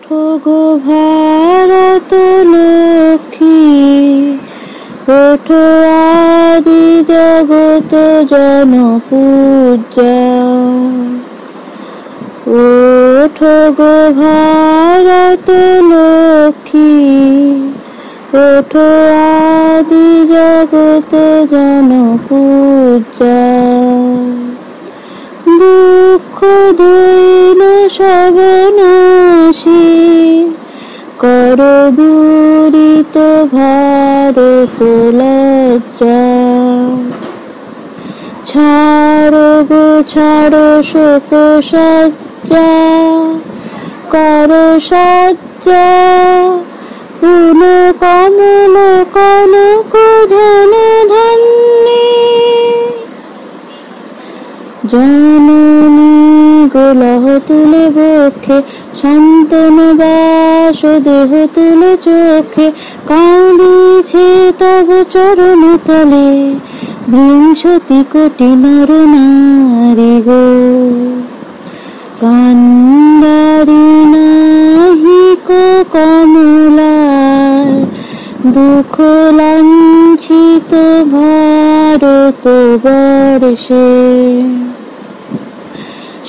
ওঠো গো ভারত লক্ষ্মী, ওঠো আদি জগত জনপূজা। ওঠো গো ভারত লক্ষ্মী, ওঠো আদি জগত জনপূজা। দুঃখ দৈন সর্বনাশী, কর দূরিত ভারত লজ্জা। ছাড়ো গো ছাড়ো শোক সজ্জা, কর সজ্জা। পুন কমল কনক ধন ধান্যে, জননী গোলহ তুলে বক্ষে, শান্তন বাস দেহ তুলে চোখে। কাঁদিছে তব চরণ তলে, বিংশতি কোটি নর নারী গো। কান্ডারি নাহিক কমলার, দুঃখ লাঞ্ছিত ভারত বর্ষে।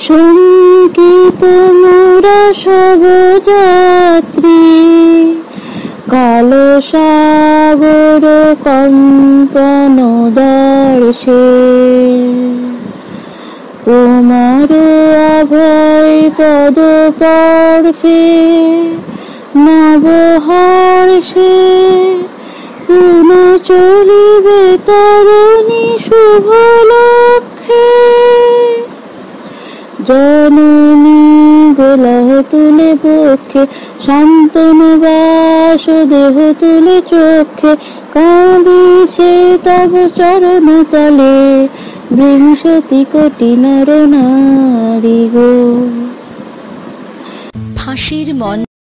শঙ্কিত মোরা সব যাত্রী, কাল সাগর কম্পন দর্শে। তোমার অভয় পদ পর্শে, নব হর্ষে। পুন চলিবে তরুণী শুভ লক্ষ্যে, জননী গোলহ তুলে বক্ষে, শান্তন বাস দেহ তুলে চোখে। কাঁদিছে তব চরণ তলে, বিংশতি কোটি নর নারী গো। ফাঁসির মঞ্চ